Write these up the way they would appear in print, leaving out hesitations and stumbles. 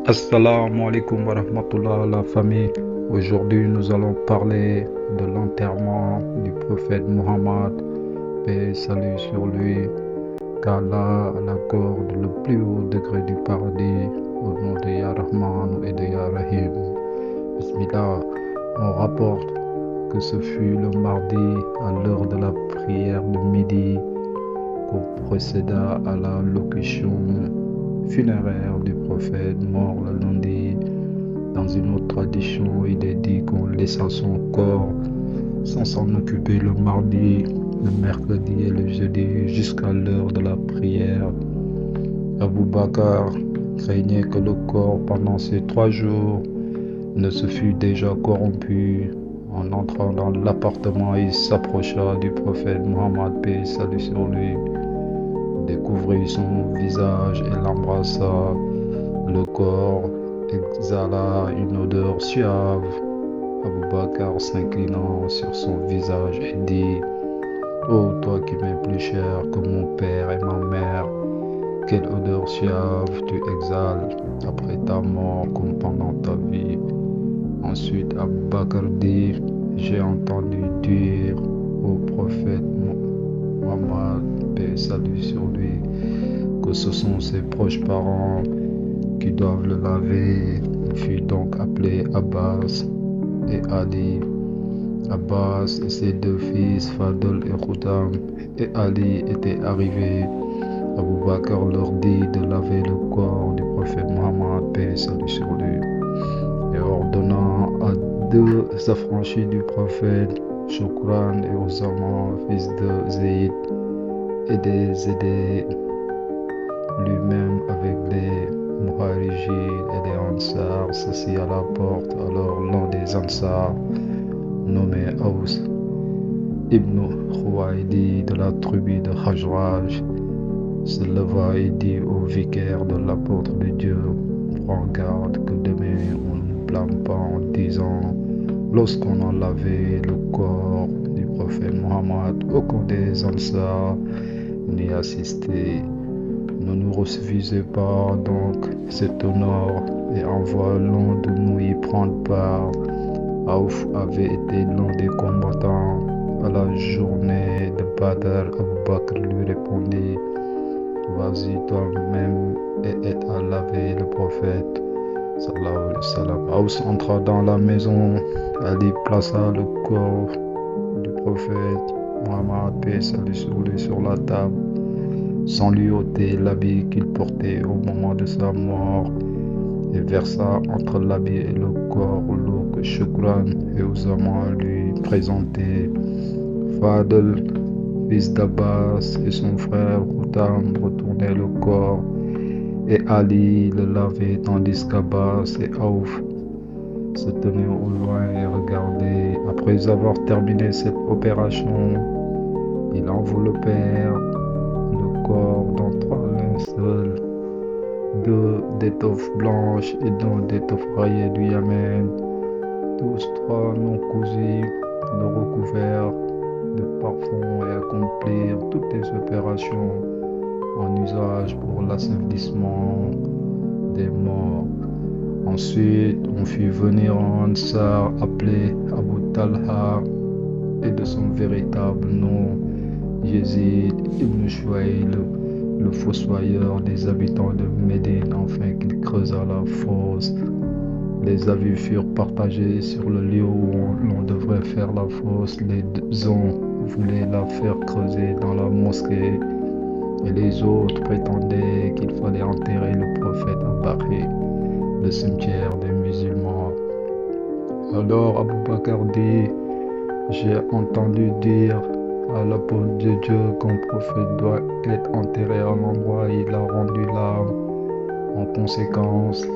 Assalamu alaikum wa rahmatullah la famille. Aujourd'hui nous allons parler de l'enterrement du prophète Muhammad, paix et salut sur lui, qu'Allah l'accorde le plus haut degré du paradis, au nom de Ya Rahman et de Ya Rahim. Bismillah, on rapporte que ce fut le mardi à l'heure de la prière de midi qu'on procéda à la locution funéraire du prophète mort le lundi. Dans une autre tradition, il est dit qu'on laissa son corps sans s'en occuper le mardi, le mercredi et le jeudi jusqu'à l'heure de la prière. Abu Bakr craignait que le corps pendant ces 3 jours ne se fût déjà corrompu. En entrant dans l'appartement, il s'approcha du prophète Muhammad, paix et salut sur lui, découvrit son visage et l'embrassa. Le corps exhala une odeur suave. Abu Bakr s'inclinant sur son visage et dit: Ô toi qui m'es plus cher que mon père et ma mère, quelle odeur suave tu exhales après ta mort comme pendant ta vie. Ensuite Abu Bakr dit: J'ai entendu dire au prophète Muhammad, paix et salut sur lui, que ce sont ses proches parents qui doivent le laver. Il fut donc appelé Abbas et Ali. Abbas et ses 2 fils, Fadl et Khutam, et Ali étaient arrivés. Abu Bakr leur dit de laver le corps du prophète Muhammad, paix et salut sur lui, et ordonnant à 2 affranchis du prophète, Shukran et Osama, fils de Zayd, et des aider lui-même avec les Muharijin et les Ansar, s'assit à la porte. Alors l'un des Ansar, nommé Aus ibn Khuwaïdi de la tribu de Khajraj, se leva et dit au vicaire de l'apôtre de Dieu: Prends garde que demain on ne blâme pas en disant, lorsqu'on a lavé le corps du prophète Muhammad, aucun des Ansar n'y assisté. Ne nous refusez pas donc cet honneur et envoie l'un de nous y prendre part. Aouf avait été l'un des combattants à la journée de Badr. Abu Bakr lui répondit: Vas-y toi-même et aide à laver le prophète. Sallallahu alayhi wa sallam. Aous entra dans la maison. Ali plaça le corps du prophète Muhammad, paix et salut sur lui, sur la table, sans lui ôter l'habit qu'il portait au moment de sa mort, et versa entre l'habit et le corps l'eau que Shukran et Osama lui présentaient. Fadl, fils d'Abbas, et son frère Khutam retournaient le corps, et Ali le lavait, tandis qu'Abbas et Aouf se tenaient au loin et regardaient. Après avoir terminé cette opération, ils enveloppèrent le corps dans 3 linceuls, 2 d'étoffe blanche et 2 d'étoffe rayée du Yémen. Tous 3 non cousus le recouvrèrent de parfums et accomplirent toutes les opérations en usage pour l'assouplissement des morts. Ensuite, on fit venir un Ansar appelé Abu Talha, et de son véritable nom, Yazid ibn Shuaïl, le fossoyeur des habitants de Médine, afin qu'il creusât la fosse. Les avis furent partagés sur le lieu où l'on devrait faire la fosse. Les uns voulaient la faire creuser dans la mosquée, et les autres prétendaient qu'il fallait enterrer le prophète à Baqi, le cimetière des musulmans. Alors Abu Bakr dit: J'ai entendu dire à l'apôtre de Dieu qu'un prophète doit être enterré à l'endroit où il a rendu l'âme. En conséquence,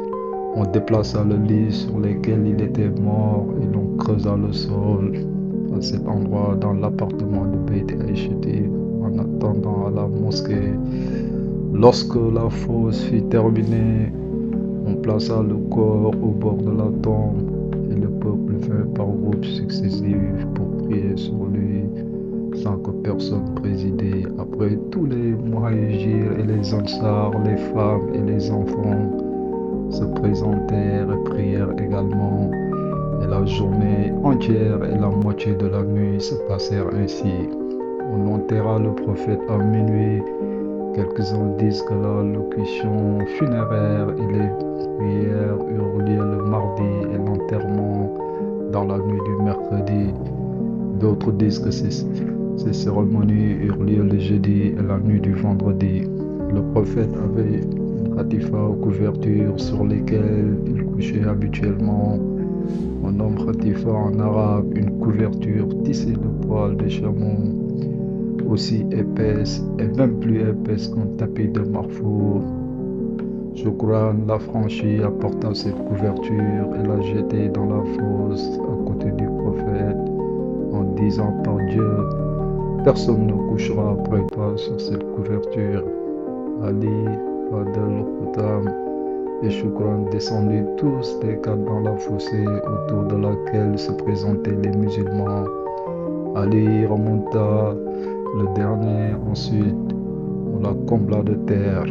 on déplaça le lit sur lequel il était mort et l'on creusa le sol à cet endroit dans l'appartement de Beit Aïchati, en attendant à la mosquée. Lorsque la fosse fut terminée, on plaça le corps au bord de la tombe, et le peuple vint par groupes successifs pour prier sur lui, sans que personne présidait. Après, tous les Muhajirs et les Ansar, les femmes et les enfants se présentèrent et prièrent également. Et la journée entière et la moitié de la nuit se passèrent ainsi. On enterra le prophète à minuit. Quelques-uns disent que la locution funéraire et les prières eurent lieu le mardi et l'enterrement dans la nuit du mercredi. D'autres disent que ces cérémonies eurent lieu le jeudi et la nuit du vendredi. Le prophète avait une ratifa aux couvertures sur lesquelles il couchait habituellement. On nomme ratifa en arabe une couverture tissée de poils de chameau, aussi épaisse et même plus épaisse qu'un tapis de marfour. Shukran l'a franchi, apporta cette couverture et l'a jetée dans la fosse à côté du prophète, en disant par Dieu, personne ne couchera après toi sur cette couverture. Ali, Fadel, Khutam et Shukran descendirent tous les quatre dans la fossée autour de laquelle se présentaient les musulmans. Ali remonta le dernier, ensuite on la combla de terre.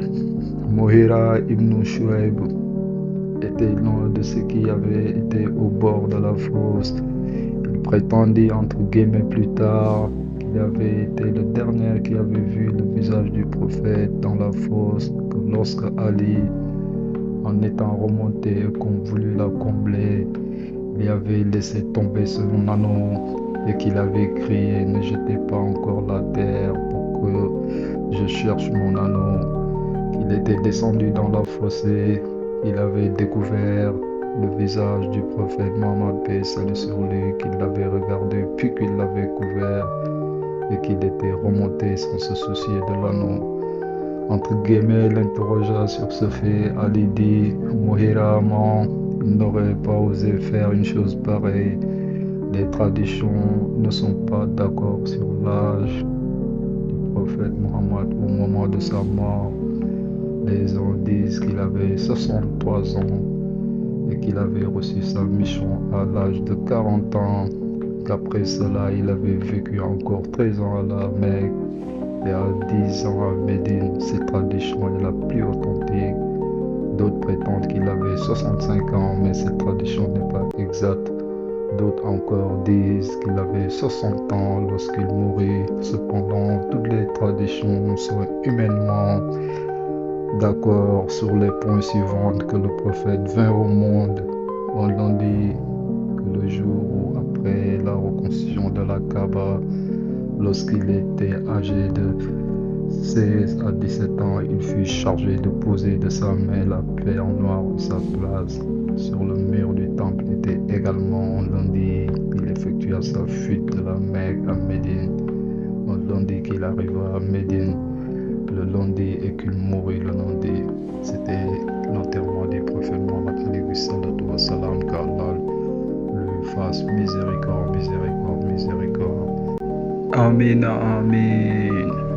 Mughira ibn Shuaib était l'un de ceux qui avaient été au bord de la fosse. Il prétendit entre guillemets plus tard qu'il avait été le dernier qui avait vu le visage du prophète dans la fosse, que lorsque Ali, en étant remonté et qu'on voulut la combler, il avait laissé tomber son anneau et qu'il avait crié « Ne jetez pas encore la terre pour que je cherche mon anneau ». Il était descendu dans la fossée, il avait découvert le visage du prophète Mohammed, paix et salut sur lui, qu'il l'avait regardé puis qu'il l'avait couvert et qu'il était remonté sans se soucier de l'anneau. Entre guillemets, l'interrogea sur ce fait. Ali dit « Mughira ment, il n'aurait pas osé faire une chose pareille. Les traditions ne sont pas d'accord sur l'âge du prophète Mohammed au moment de sa mort. Les uns disent qu'il avait 63 ans et qu'il avait reçu sa mission à l'âge de 40 ans, qu'après cela il avait vécu encore 13 ans à la Mecque et à 10 ans à Médine. Cette tradition est la plus authentique. D'autres prétendent qu'il avait 65 ans, mais cette tradition n'est pas exacte. D'autres encore disent qu'il avait 60 ans lorsqu'il mourut. Cependant, toutes les traditions sont humainement d'accord sur les points suivants: que le prophète vint au monde un lundi, que le jour où, après la reconstruction de la Kaaba, lorsqu'il était âgé de 16 à 17 ans, il fut chargé de poser de sa main la pierre noire à sa place. Sur le mur du temple était également un lundi. Il effectua sa fuite de la Mecque à Médine. Un lundi qu'il arriva à Médine le lundi et qu'il mourut le lundi. C'était l'enterrement du prophète Mohammed alayhi salatu wa salam, qu'Allah lui fasse miséricorde, miséricorde, miséricorde. Amin, amin.